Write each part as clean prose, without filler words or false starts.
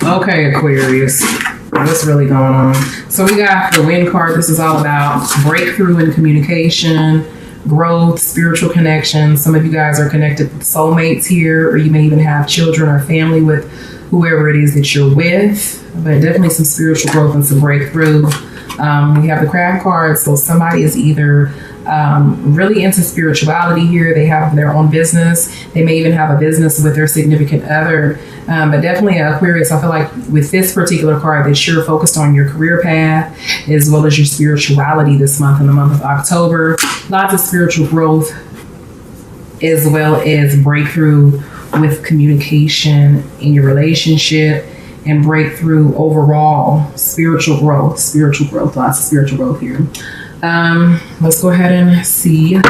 Okay, Aquarius. What's really going on? So we got the Wind card. This is all about breakthrough in communication, growth, spiritual connection. Some of you guys are connected with soulmates here, or you may even have children or family with whoever it is that you're with. But definitely some spiritual growth and some breakthrough. We have the Crab card. So somebody is either really into spirituality here. They have their own business. They may even have a business with their significant other. But definitely Aquarius, I feel like with this particular card that you're focused on your career path as well as your spirituality this month, in the month of October. Lots of spiritual growth as well as breakthrough with communication in your relationship and breakthrough overall. Spiritual growth, lots of spiritual growth here. Let's go ahead and see what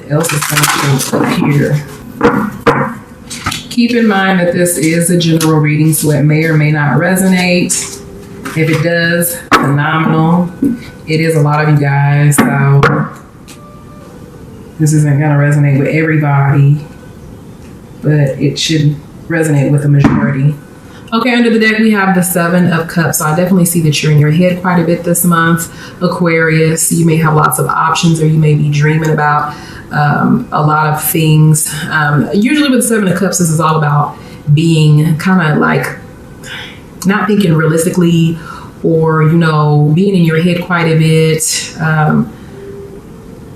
else is going to show up here. Keep in mind that this is a general reading, so it may or may not resonate. If it does, phenomenal. It is a lot of you guys, so this isn't going to resonate with everybody, but it should resonate with the majority. Okay, under the deck, we have the Seven of Cups. So I definitely see that you're in your head quite a bit this month, Aquarius. You may have lots of options, or you may be dreaming about a lot of things. Usually with the Seven of Cups, this is all about being kind of like not thinking realistically, or, you know, being in your head quite a bit.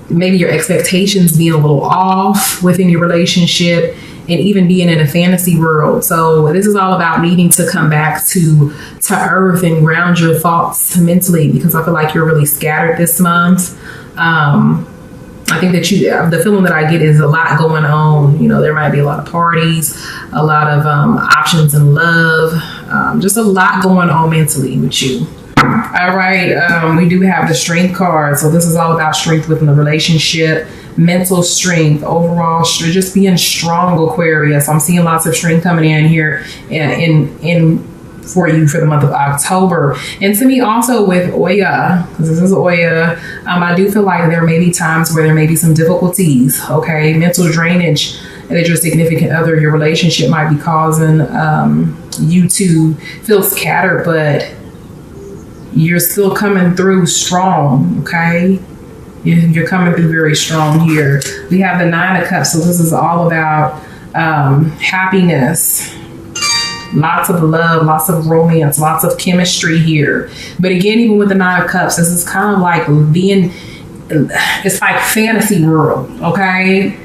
Maybe your expectations being a little off within your relationship, and even being in a fantasy world. So this is all about needing to come back to earth and ground your thoughts mentally, because I feel like you're really scattered this month. I think that the feeling that I get is a lot going on. You know, there might be a lot of parties, a lot of options in love, just a lot going on mentally with you. All right, we do have the Strength card. So this is all about strength within the relationship, mental strength, overall, just being strong, Aquarius. I'm seeing lots of strength coming in here in for you for the month of October. And to me also with Oya, because this is Oya, I do feel like there may be times where there may be some difficulties, okay? Mental drainage that your significant other, your relationship might be causing you to feel scattered, but you're still coming through strong, okay? You're coming through very strong here. We have the Nine of Cups, so this is all about happiness, lots of love, lots of romance, lots of chemistry here. But again, even with the Nine of Cups, this is kind of like it's like fantasy world, okay?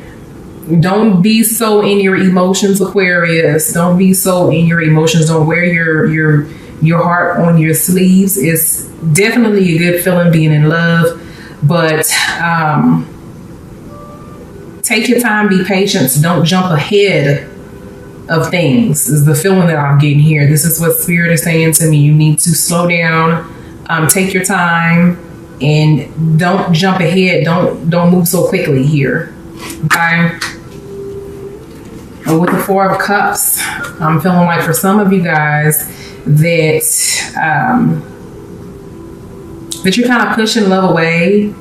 Don't be so in your emotions, Aquarius. Don't be so in your emotions. Don't wear your heart on your sleeves. It's definitely a good feeling being in love, but take your time, be patient. Don't jump ahead of things is the feeling that I'm getting here. This is what Spirit is saying to me. You need to slow down, take your time, and don't jump ahead. Don't move so quickly here. Okay. And with the Four of Cups, I'm feeling like for some of you guys that you're kind of pushing love away,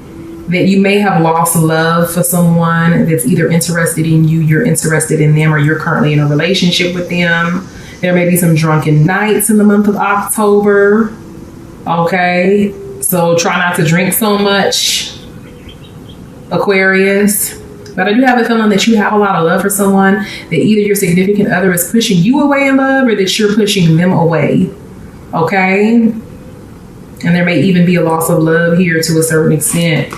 that you may have lost love for someone that's either interested in you, you're interested in them, or you're currently in a relationship with them. There may be some drunken nights in the month of October. Okay, so try not to drink so much, Aquarius. But I do have a feeling that you have a lot of love for someone, that either your significant other is pushing you away in love, or that you're pushing them away. Okay? And there may even be a loss of love here to a certain extent.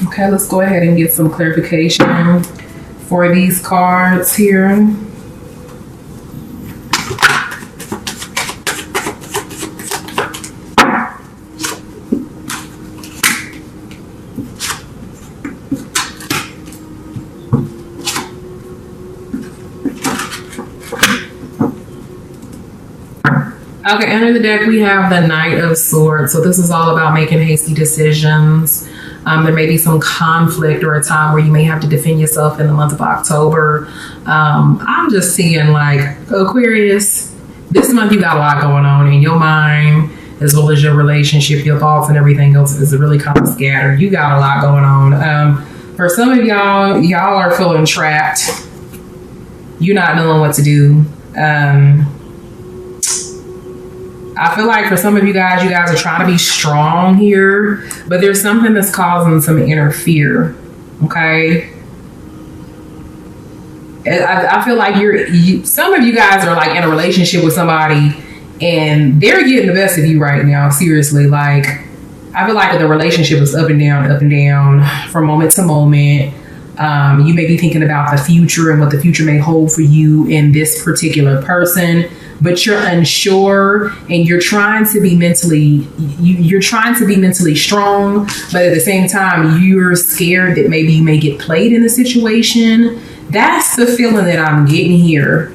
Okay, let's go ahead and get some clarification for these cards here. Okay, under the deck, we have the Knight of Swords. So this is all about making hasty decisions. There may be some conflict or a time where you may have to defend yourself in the month of October. I'm just seeing, like, Aquarius, this month you got a lot going on in your mind, as well as your relationship, your thoughts, and everything else is really kind of scattered. You got a lot going on. For some of y'all are feeling trapped. You're not knowing what to do. I feel like for some of you guys are trying to be strong here, but there's something that's causing some inner fear. Okay. I feel like some of you guys are like in a relationship with somebody and they're getting the best of you right now. Seriously. Like, I feel like the relationship is up and down from moment to moment. You may be thinking about the future and what the future may hold for you in this particular person, but you're unsure and you're trying to be mentally strong, but at the same time, you're scared that maybe you may get played in the situation. That's the feeling that I'm getting here.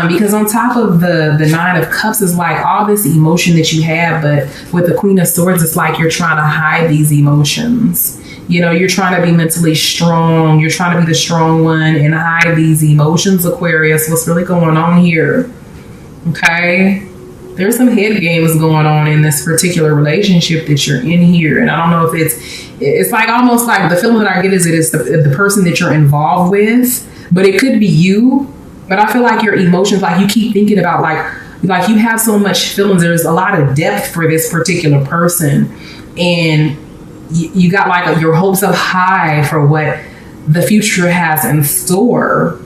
Because on top of the Nine of Cups is like all this emotion that you have, but with the Queen of Swords, it's like you're trying to hide these emotions. You know, you're trying to be mentally strong. You're trying to be the strong one and hide these emotions, Aquarius. What's really going on here? Okay. There's some head games going on in this particular relationship that you're in here. And I don't know if it's like almost like the feeling that I get is it is the person that you're involved with, but it could be you. But I feel like your emotions, like you keep thinking about like you have so much feelings. There's a lot of depth for this particular person. And you got like your hopes up high for what the future has in store.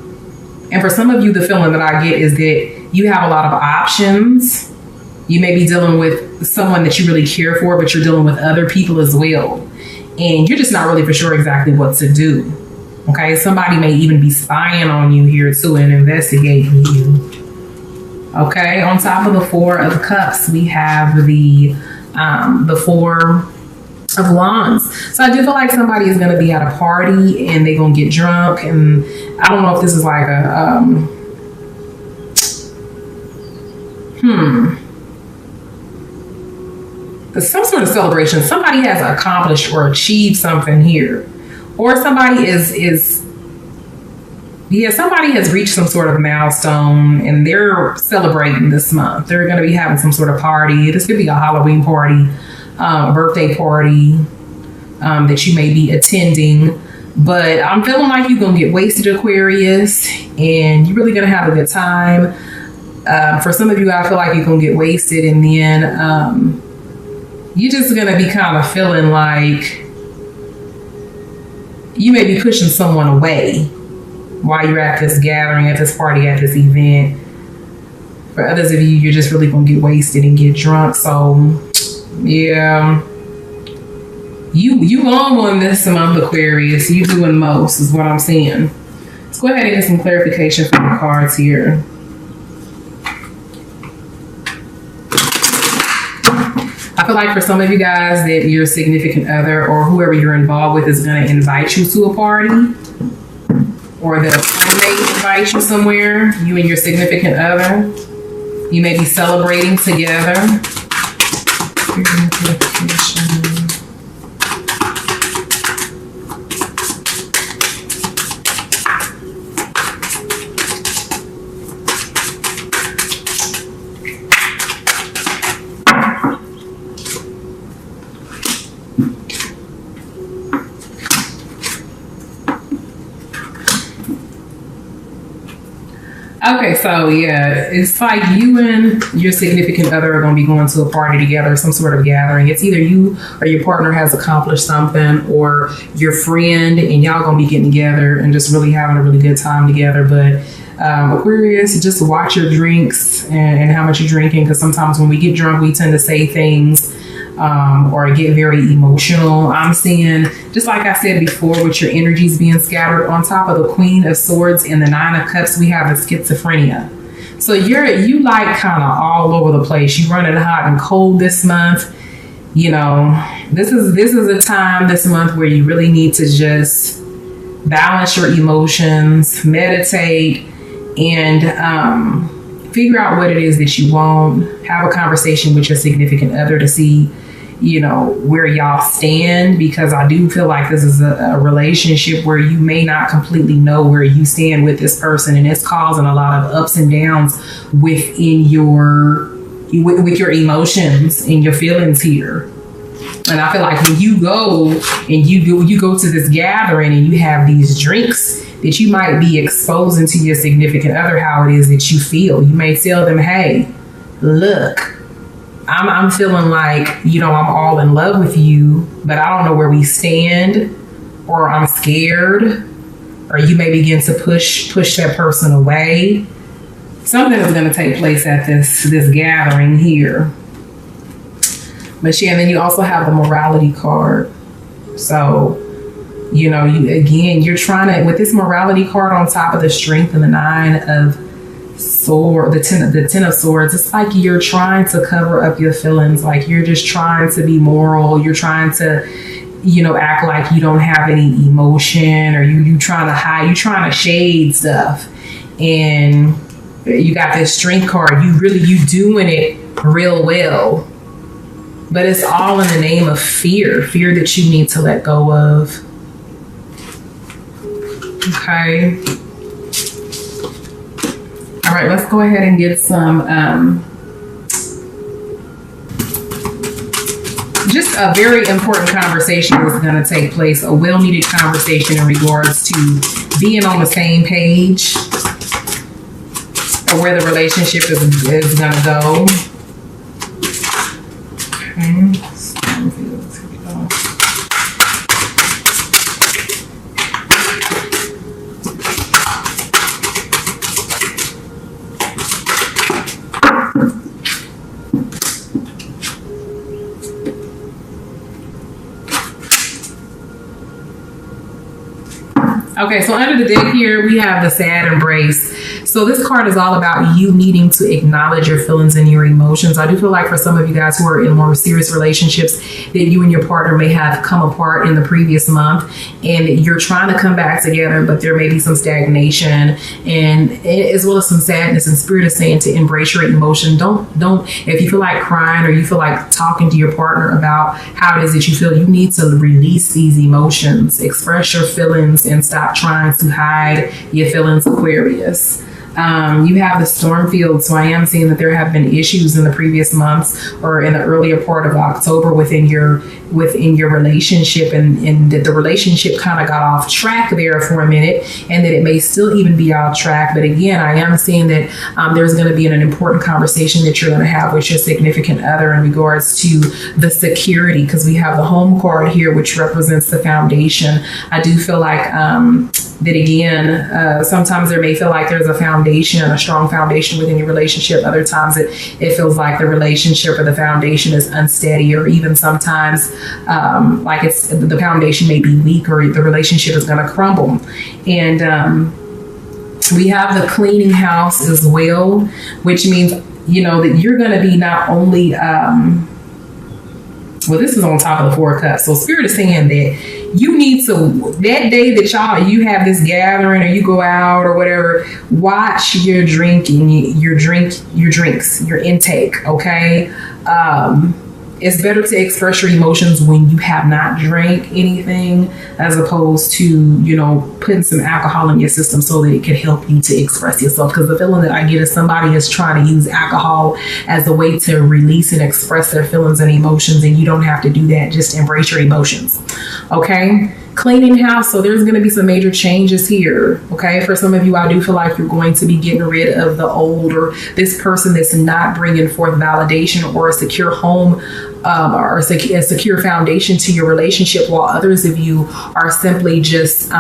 And for some of you, the feeling that I get is that you have a lot of options. You may be dealing with someone that you really care for, but you're dealing with other people as well. And you're just not really for sure exactly what to do. Okay, somebody may even be spying on you here too and investigating you. Okay, on top of the Four of Cups, we have the Four of Wands. So I do feel like somebody is going to be at a party and they're going to get drunk. And I don't know if this is like some sort of celebration. Somebody has accomplished or achieved something here. Or somebody somebody has reached some sort of milestone and they're celebrating this month. They're going to be having some sort of party. This could be a Halloween party, a birthday party that you may be attending. But I'm feeling like you're going to get wasted, Aquarius, and you're really going to have a good time. For some of you, I feel like you're going to get wasted, and then you're just going to be kind of feeling like you may be pushing someone away while you're at this gathering, at this party, at this event. For others of you, you're just really going to get wasted and get drunk. So, yeah. You on this month, Aquarius. You doing most is what I'm saying. Let's go ahead and get some clarification from the cards here. I feel like for some of you guys that your significant other or whoever you're involved with is going to invite you to a party, or that a friend may invite you somewhere, you and your significant other. You may be celebrating together. Okay, so yeah, it's like you and your significant other are going to be going to a party together, some sort of gathering. It's either you or your partner has accomplished something, or your friend, and y'all going to be getting together and just really having a really good time together. But Aquarius, just watch your drinks and how much you're drinking, because sometimes when we get drunk, we tend to say things or get very emotional. I'm seeing, just like I said before, with your energies being scattered, on top of the Queen of Swords and the Nine of Cups, we have the schizophrenia. So you like kind of all over the place. You're running hot and cold this month. You know, this is a time this month where you really need to just balance your emotions, meditate, and figure out what it is that you want. Have a conversation with your significant other to see, you know, where y'all stand, because I do feel like this is a relationship where you may not completely know where you stand with this person, and it's causing a lot of ups and downs within with your emotions and your feelings here. And I feel like when you go and you go to this gathering and you have these drinks that you might be exposing to your significant other how it is that you feel. You may tell them, hey, look, I'm feeling like, I'm all in love with you, but I don't know where we stand, or I'm scared, or you may begin to push that person away. Something is going to take place at this gathering here. But yeah, and then you also have the morality card. So, you're trying to, with this morality card on top of the strength and the 9 of sword, the 10 of swords, it's like you're trying to cover up your feelings. Like you're just trying to be moral. You're trying to, act like you don't have any emotion, or you trying to hide, you trying to shade stuff. And you got this strength card. You doing it real well. But it's all in the name of fear that you need to let go of. Okay. All right, let's go ahead and get some, just a very important conversation is going to take place, a well-needed conversation in regards to being on the same page, or where the relationship is going to go. Okay, so under the deck here, we have the sad embrace. So this card is all about you needing to acknowledge your feelings and your emotions. I do feel like for some of you guys who are in more serious relationships, that you and your partner may have come apart in the previous month, and you're trying to come back together, but there may be some stagnation, and as well as some sadness. And Spirit is saying to embrace your emotion. Don't, if you feel like crying, or you feel like talking to your partner about how it is that you feel, you need to release these emotions, express your feelings, and stop trying to hide your feelings, Aquarius. You have the storm field, so I am seeing that there have been issues in the previous months, or in the earlier part of October within your relationship, and that the relationship kind of got off track there for a minute, and that it may still even be off track. But again, I am seeing that there's going to be an important conversation that you're going to have with your significant other in regards to the security, because we have the home card here, which represents the foundation. I do feel like that again, sometimes there may feel like there's a foundation, a strong foundation within your relationship. Other times it feels like the relationship or the foundation is unsteady, or even sometimes like the foundation may be weak, or the relationship is going to crumble. And we have the cleaning house as well, which means, that you're going to be not only, well, this is on top of the 4 cups. So Spirit is saying that you need to, that day that you have this gathering, or you go out or whatever, watch your drinking, your drinks, your intake. Okay. It's better to express your emotions when you have not drank anything, as opposed to, putting some alcohol in your system so that it can help you to express yourself. Because the feeling that I get is somebody is trying to use alcohol as a way to release and express their feelings and emotions, and you don't have to do that. Just embrace your emotions. Okay. Cleaning house. So there's going to be some major changes here. Okay. For some of you, I do feel like you're going to be getting rid of the old, or this person that's not bringing forth validation or a secure home, or a secure foundation to your relationship, while others of you are simply just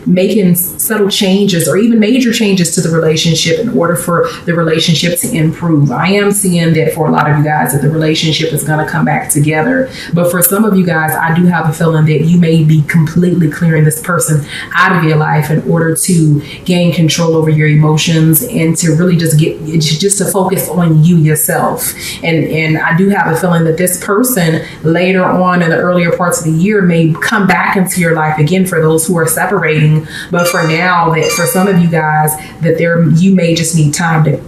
making subtle changes or even major changes to the relationship in order for the relationship to improve. I am seeing that for a lot of you guys, that the relationship is going to come back together. But for some of you guys, I do have a feeling that you may be completely clearing this person out of your life in order to gain control over your emotions, and to really just to focus on you yourself. And I do have a feeling that this person later on in the earlier parts of the year may come back into your life again, for those who are separating. But for now, that for some of you guys, that you may just need time to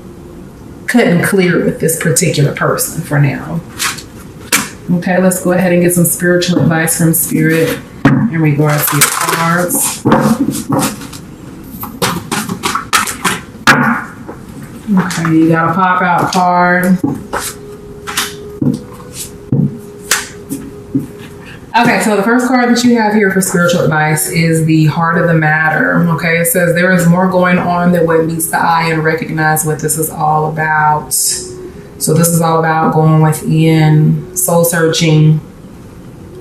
cut and clear with this particular person for now. Okay, let's go ahead and get some spiritual advice from Spirit in regards to your cards. Okay, you got a pop out card. Okay, so the first card that you have here for spiritual advice is the heart of the matter. Okay, it says there is more going on than what meets the eye, and recognize what this is all about. So this is all about going within, soul searching,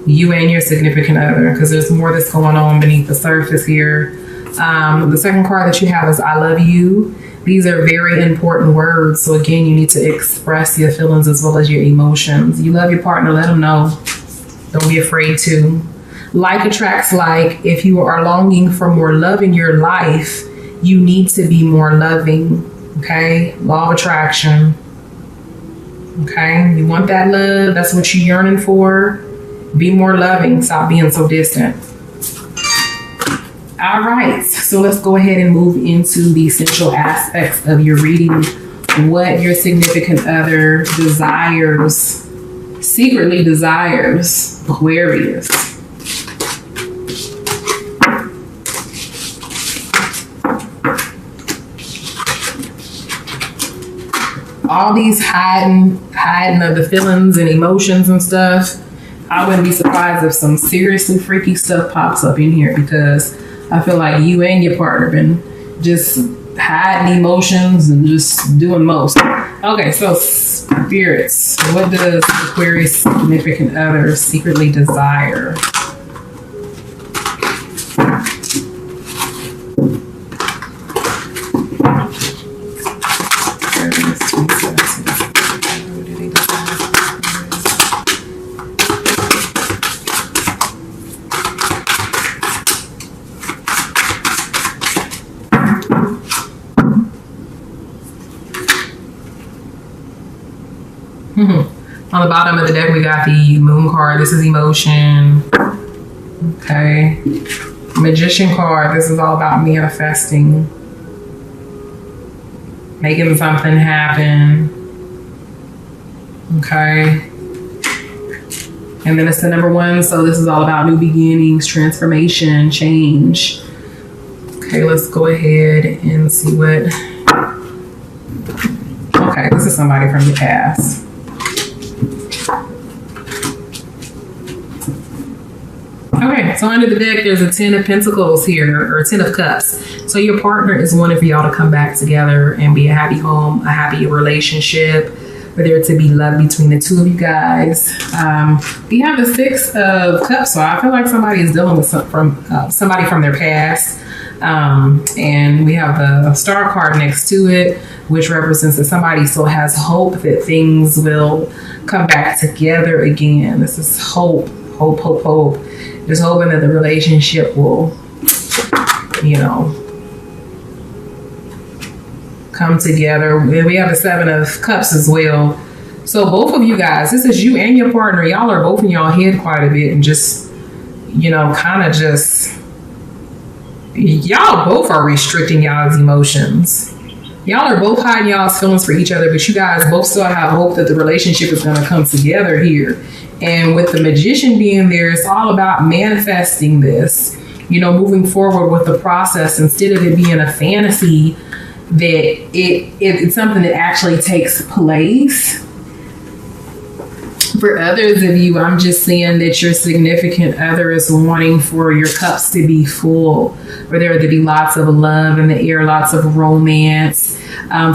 you and your significant other, because there's more that's going on beneath the surface here. The second card that you have is I love you. These are very important words. So again, you need to express your feelings as well as your emotions. You love your partner, let them know. Don't be afraid to. Like attracts like. If you are longing for more love in your life, you need to be more loving. Okay? Law of attraction. Okay? You want that love. That's what you're yearning for. Be more loving. Stop being so distant. All right. So let's go ahead and move into the essential aspects of your reading. What your significant other desires, secretly desires, Aquarius. All these hiding of the feelings and emotions and stuff. I wouldn't be surprised if some seriously freaky stuff pops up in here, because I feel like you and your partner been just hiding emotions and just doing most. Okay, so spirits. What does Aquarius significant other secretly desire? On the bottom of the deck, we got the moon card. This is emotion. Okay. Magician card. This is all about manifesting. Making something happen. Okay. And then it's the number 1. So this is all about new beginnings, transformation, change. Okay, let's go ahead and see what... Okay, this is somebody from your past. Okay, so under the deck, there's a 10 of Pentacles here, or 10 of Cups. So your partner is wanting for y'all to come back together and be a happy home, a happy relationship, for there to be love between the two of you guys. We have the 6 of Cups, so I feel like somebody is dealing with somebody from their past. And we have the Star card next to it, which represents that somebody still has hope that things will come back together again. This is hope, hope, hope, hope. Just hoping that the relationship will, come together. We have the 7 of Cups as well. So both of you guys, this is you and your partner. Y'all are both in y'all head quite a bit, and just, kind of just, y'all both are restricting y'all's emotions. Y'all are both hiding y'all's feelings for each other, but you guys both still have hope that the relationship is going to come together here. And with the Magician being there, it's all about manifesting this, moving forward with the process instead of it being a fantasy, that it's something that actually takes place. For others of you, I'm just saying that your significant other is wanting for your cups to be full, for there to be lots of love in the air, lots of romance,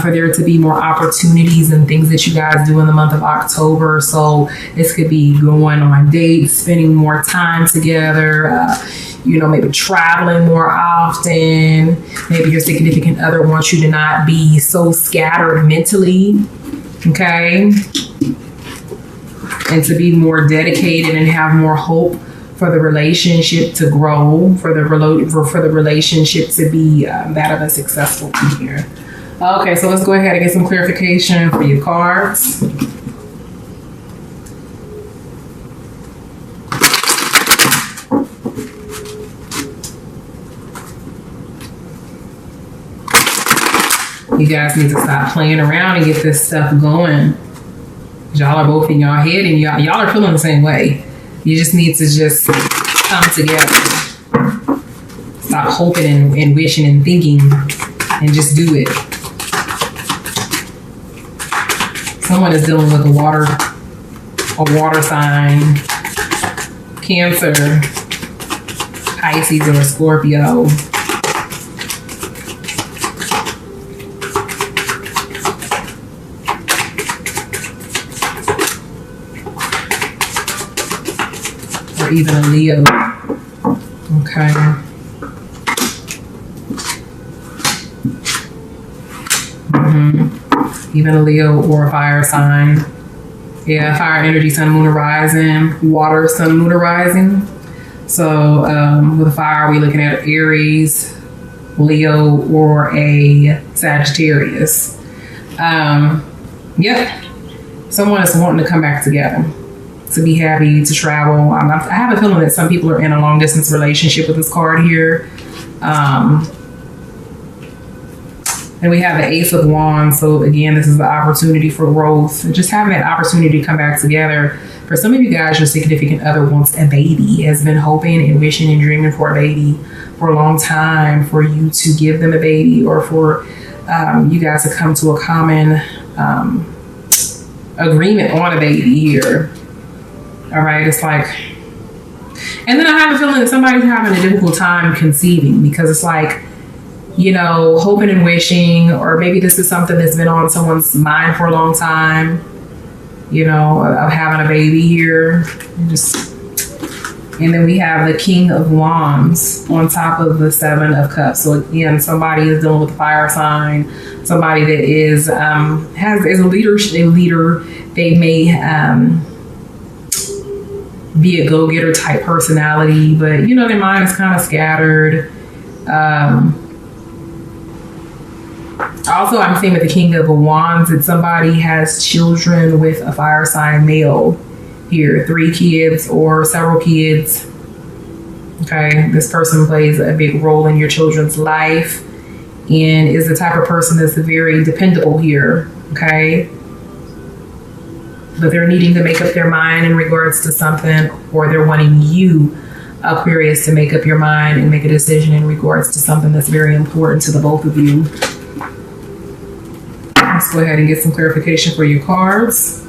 for there to be more opportunities and things that you guys do in the month of October. So this could be going on dates, spending more time together, maybe traveling more often. Maybe your significant other wants you to not be so scattered mentally, okay? And to be more dedicated and have more hope for the relationship to grow, for the relationship to be that of a successful year. Okay, so let's go ahead and get some clarification for your cards. You guys need to stop playing around and get this stuff going. Y'all are both in your head, and y'all are feeling the same way. You just need to just come together. Stop hoping and wishing and thinking, and just do it. Someone is dealing with a water sign. Cancer, Pisces, or Scorpio. Or even a Leo. Okay. Even a Leo or a fire sign. Yeah, fire energy, sun, moon, or rising. Water, sun, moon, or rising. So with a fire, we're looking at Aries, Leo, or a Sagittarius. Yep. Someone is wanting to come back together, to be happy, to travel. I have a feeling that some people are in a long distance relationship with this card here. And we have the Ace of Wands. So again, this is the opportunity for growth. And just having that opportunity to come back together. For some of you guys, your significant other wants a baby, has been hoping and wishing and dreaming for a baby for a long time, for you to give them a baby, or for you guys to come to a common agreement on a baby here. All right, it's like, and then I have a feeling that somebody's having a difficult time conceiving, because it's like, you know, hoping and wishing, or maybe this is something that's been on someone's mind for a long time, you know, of having a baby here. And then we have the King of Wands on top of the Seven of Cups. So again, somebody is dealing with a fire sign, somebody that is is a leader. They may be a go-getter type personality, but you know, their mind is kind of scattered. Also, I'm seeing with the King of Wands that somebody has children with a fire sign male here, 3 kids or several kids. Okay, this person plays a big role in your children's life and is the type of person that's very dependable here. Okay, but they're needing to make up their mind in regards to something, or they're wanting you, Aquarius, to make up your mind and make a decision in regards to something that's very important to the both of you. Let's go ahead and get some clarification for your cards.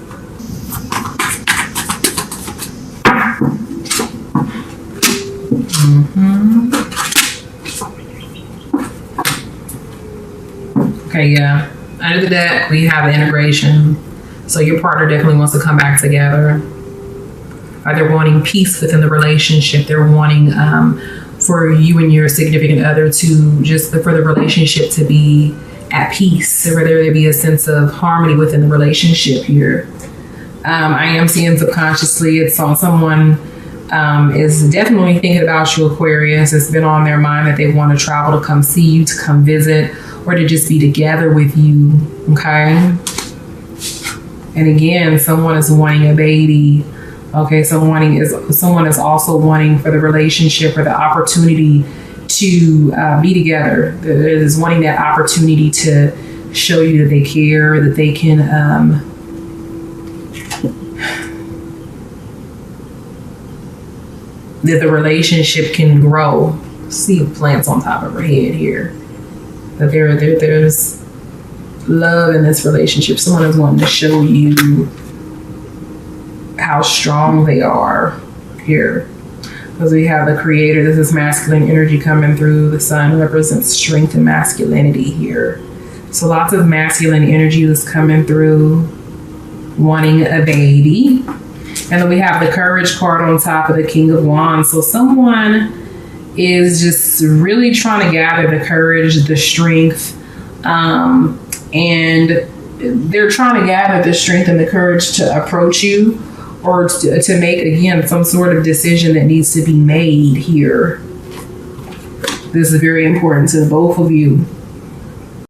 Okay, yeah. Under the deck, we have the integration. So your partner definitely wants to come back together. They're wanting peace within the relationship. They're wanting for you and your significant other to just for the relationship to be at peace, or whether there be a sense of harmony within the relationship here. I am seeing subconsciously it's on someone is definitely thinking about you, Aquarius. It's been on their mind that they want to travel to come see you, to come visit, or to just be together with you. Okay. And again, someone is wanting a baby. Okay, someone is also wanting for the relationship or the opportunity to be together. That is wanting that opportunity to show you that they care, that they can that the relationship can grow. See plants on top of her head here. That there's love in this relationship. Someone is wanting to show you how strong they are here. Because we have the Creator. This is masculine energy coming through. The Sun represents strength and masculinity here. So lots of masculine energy is coming through, wanting a baby. And then we have the Courage card on top of the King of Wands. So someone is just really trying to gather the courage, the strength, and they're trying to gather the strength and the courage to approach you, or to make, again, some sort of decision that needs to be made here. This is very important to both of you.